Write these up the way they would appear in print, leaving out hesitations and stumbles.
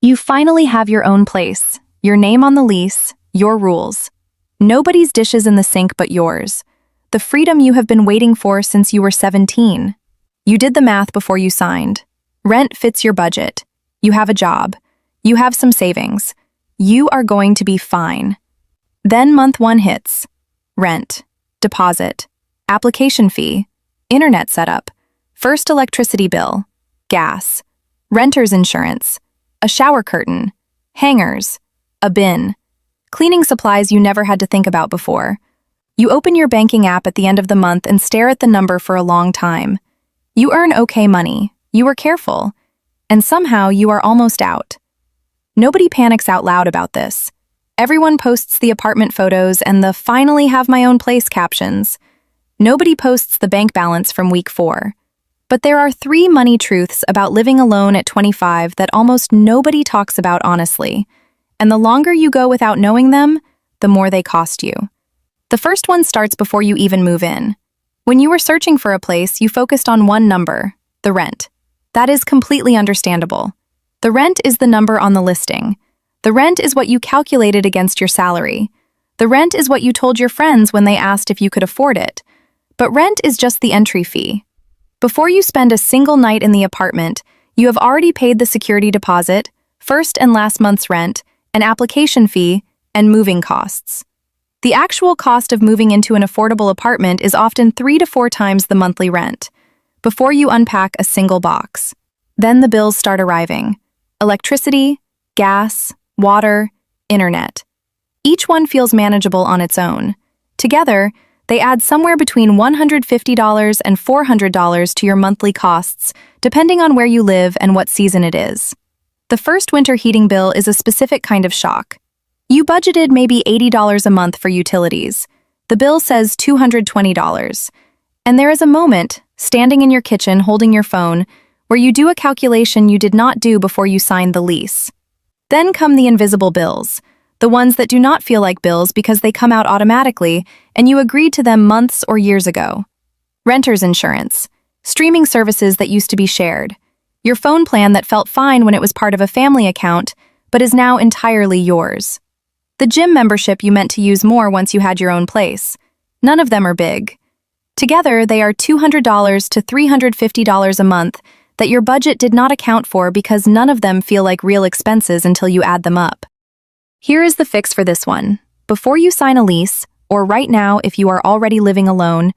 You finally have your own place, your name on the lease, your rules. Nobody's dishes in the sink but yours. The freedom you have been waiting for since you were 17. You did the math before you signed. Rent fits your budget. You have a job. You have some savings. You are going to be fine. Then month one hits. Rent, deposit, application fee, internet setup, first electricity bill, gas, renter's insurance, a shower curtain, hangers, a bin, cleaning supplies you never had to think about before. You open your banking app at the end of the month and stare at the number for a long time. You earn okay money, you were careful, and somehow you are almost out. Nobody panics out loud about this. Everyone posts the apartment photos and the "finally have my own place" captions. Nobody posts the bank balance from week 4. But there are 3 money truths about living alone at 25 that almost nobody talks about honestly. And the longer you go without knowing them, the more they cost you. The first one starts before you even move in. When you were searching for a place, you focused on one number, the rent. That is completely understandable. The rent is the number on the listing. The rent is what you calculated against your salary. The rent is what you told your friends when they asked if you could afford it. But rent is just the entry fee. Before you spend a single night in the apartment, you have already paid the security deposit, first and last month's rent, an application fee, and moving costs. The actual cost of moving into an affordable apartment is often 3 to 4 times the monthly rent, before you unpack a single box. Then the bills start arriving. Electricity, gas, water, internet. Each one feels manageable on its own. Together, they add somewhere between $150 and $400 to your monthly costs, depending on where you live and what season it is. The first winter heating bill is a specific kind of shock. You budgeted maybe $80 a month for utilities. The bill says $220. And there is a moment, standing in your kitchen holding your phone, where you do a calculation you did not do before you signed the lease. Then come the invisible bills, the ones that do not feel like bills because they come out automatically and you agreed to them months or years ago. Renter's insurance, streaming services that used to be shared, your phone plan that felt fine when it was part of a family account but is now entirely yours. The gym membership you meant to use more once you had your own place. None of them are big. Together, they are $200 to $350 a month that your budget did not account for because none of them feel like real expenses until you add them up. Here is the fix for this one. Before you sign a lease, or right now if you are already living alone,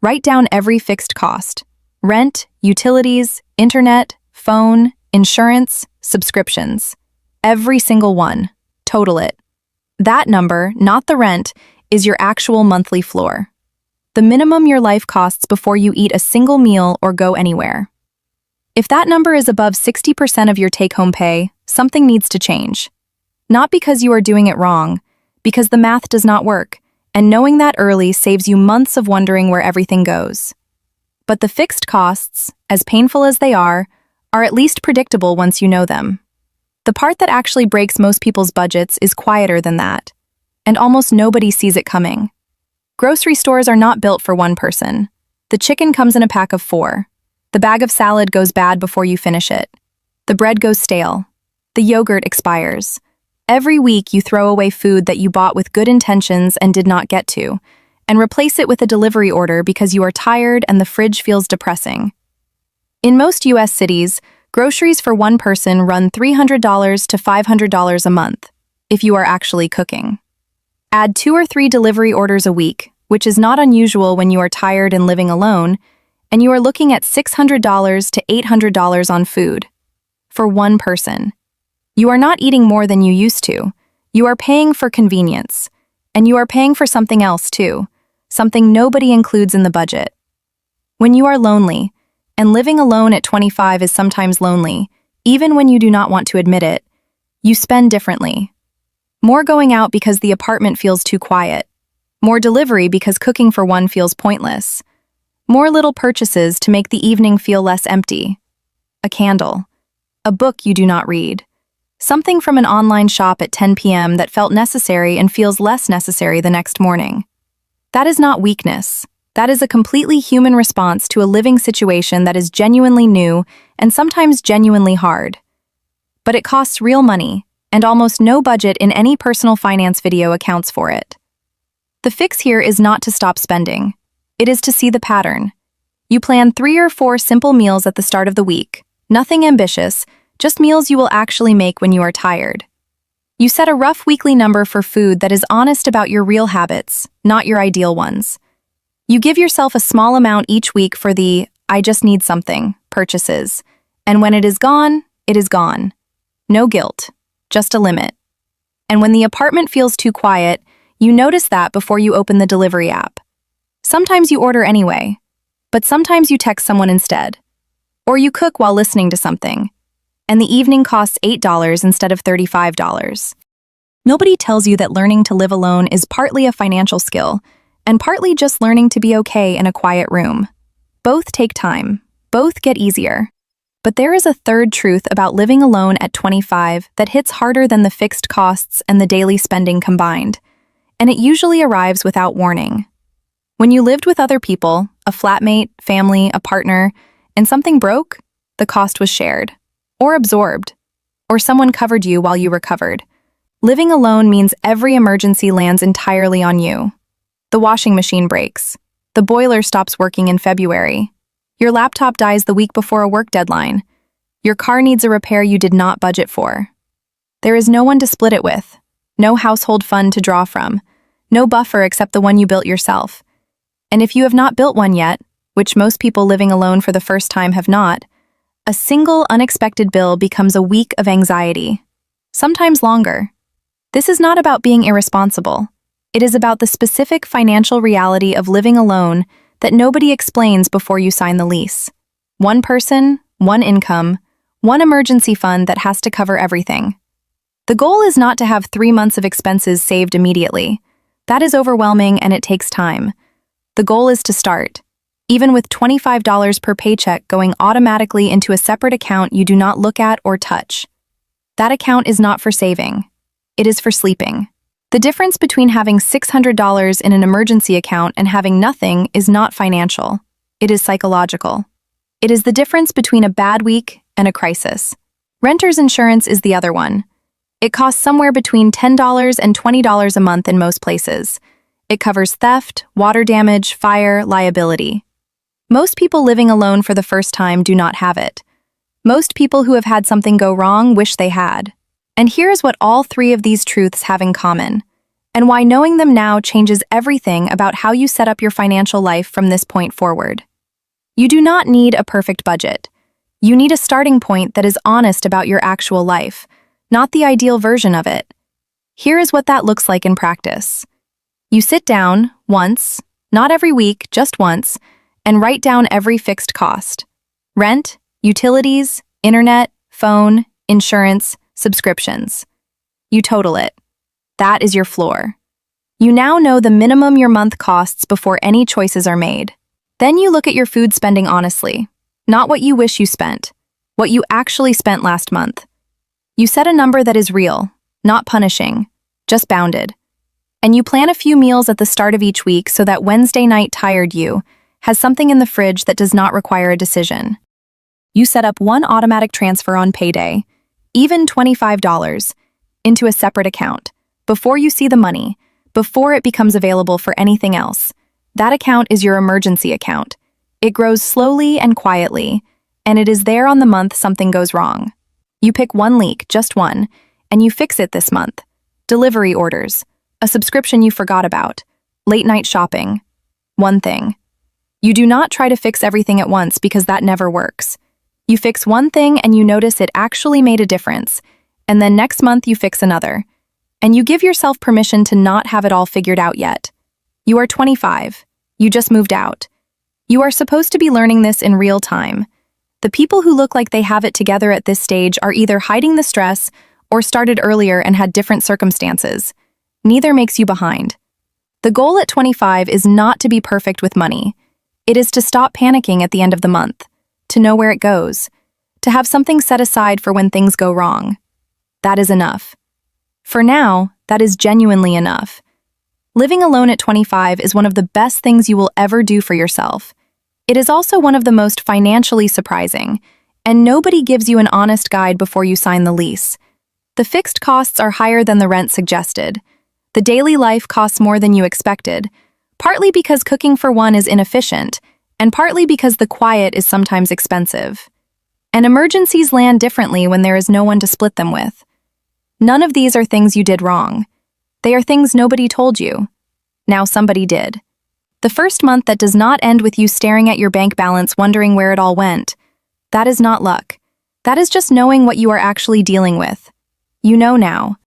write down every fixed cost. Rent, utilities, internet, phone, insurance, subscriptions. Every single one. Total it. That number, not the rent, is your actual monthly floor. The minimum your life costs before you eat a single meal or go anywhere. If that number is above 60% of your take-home pay, something needs to change. Not because you are doing it wrong, because the math does not work, and knowing that early saves you months of wondering where everything goes. But the fixed costs, as painful as they are at least predictable once you know them. The part that actually breaks most people's budgets is quieter than that, and almost nobody sees it coming. Grocery stores are not built for one person. The chicken comes in a pack of 4. The bag of salad goes bad before you finish it. The bread goes stale. The yogurt expires. Every week you throw away food that you bought with good intentions and did not get to, and replace it with a delivery order because you are tired and the fridge feels depressing. In most US cities, groceries for one person run $300 to $500 a month, if you are actually cooking. Add 2 or 3 delivery orders a week, which is not unusual when you are tired and living alone, and you are looking at $600 to $800 on food. For one person. You are not eating more than you used to. You are paying for convenience. And you are paying for something else too, something nobody includes in the budget. When you are lonely, and living alone at 25 is sometimes lonely, even when you do not want to admit it, you spend differently. More going out because the apartment feels too quiet. More delivery because cooking for one feels pointless. More little purchases to make the evening feel less empty. A candle. A book you do not read. Something from an online shop at 10 p.m. that felt necessary and feels less necessary the next morning. That is not weakness. That is a completely human response to a living situation that is genuinely new and sometimes genuinely hard. But it costs real money, and almost no budget in any personal finance video accounts for it. The fix here is not to stop spending. It is to see the pattern. You plan 3 or 4 simple meals at the start of the week, nothing ambitious, just meals you will actually make when you are tired. You set a rough weekly number for food that is honest about your real habits, not your ideal ones. You give yourself a small amount each week for the "I just need something" purchases, and when it is gone, it is gone. No guilt, just a limit. And when the apartment feels too quiet, you notice that before you open the delivery app. Sometimes you order anyway, but sometimes you text someone instead. Or you cook while listening to something, and the evening costs $8 instead of $35. Nobody tells you that learning to live alone is partly a financial skill, and partly just learning to be okay in a quiet room. Both take time, both get easier. But there is a third truth about living alone at 25 that hits harder than the fixed costs and the daily spending combined, and it usually arrives without warning. When you lived with other people, a flatmate, family, a partner, and something broke, the cost was shared, or absorbed, or someone covered you while you recovered. Living alone means every emergency lands entirely on you. The washing machine breaks. The boiler stops working in February. Your laptop dies the week before a work deadline. Your car needs a repair you did not budget for. There is no one to split it with, no household fund to draw from, no buffer except the one you built yourself. And if you have not built one yet, which most people living alone for the first time have not, a single unexpected bill becomes a week of anxiety, sometimes longer. This is not about being irresponsible. It is about the specific financial reality of living alone that nobody explains before you sign the lease. One person, one income, one emergency fund that has to cover everything. The goal is not to have 3 months of expenses saved immediately. That is overwhelming and it takes time. The goal is to start, even with $25 per paycheck going automatically into a separate account you do not look at or touch. That account is not for saving. It is for sleeping. The difference between having $600 in an emergency account and having nothing is not financial. It is psychological. It is the difference between a bad week and a crisis. Renter's insurance is the other one. It costs somewhere between $10 and $20 a month in most places. It covers theft, water damage, fire, liability. Most people living alone for the first time do not have it. Most people who have had something go wrong wish they had. And here's what all 3 of these truths have in common, and why knowing them now changes everything about how you set up your financial life from this point forward. You do not need a perfect budget. You need a starting point that is honest about your actual life, not the ideal version of it. Here is what that looks like in practice. You sit down once, not every week, just once, and write down every fixed cost: rent, utilities, internet, phone, insurance, subscriptions. You total it. That is your floor. You now know the minimum your month costs before any choices are made. Then you look at your food spending honestly, not what you wish you spent, what you actually spent last month. You set a number that is real, not punishing, just bounded. And you plan a few meals at the start of each week so that Wednesday night tired you has something in the fridge that does not require a decision. You set up one automatic transfer on payday, even $25, into a separate account, before you see the money, before it becomes available for anything else. That account is your emergency account. It grows slowly and quietly, and it is there on the month something goes wrong. You pick one leak, just one, and you fix it this month. Delivery orders, a subscription you forgot about, late night shopping. One thing. You do not try to fix everything at once because that never works. You fix one thing and you notice it actually made a difference, and then next month you fix another. And you give yourself permission to not have it all figured out yet. You are 25. You just moved out. You are supposed to be learning this in real time. The people who look like they have it together at this stage are either hiding the stress or started earlier and had different circumstances. Neither makes you behind. The goal at 25 is not to be perfect with money. It is to stop panicking at the end of the month, to know where it goes, to have something set aside for when things go wrong. That is enough. For now, that is genuinely enough. Living alone at 25 is one of the best things you will ever do for yourself. It is also one of the most financially surprising, And nobody gives you an honest guide before you sign the lease. The fixed costs are higher than the rent suggested. The daily life costs more than you expected, partly because cooking for one is inefficient, and partly because the quiet is sometimes expensive. And emergencies land differently when there is no one to split them with. None of these are things you did wrong. They are things nobody told you. Now somebody did. The first month that does not end with you staring at your bank balance wondering where it all went, that is not luck. That is just knowing what you are actually dealing with. You know now.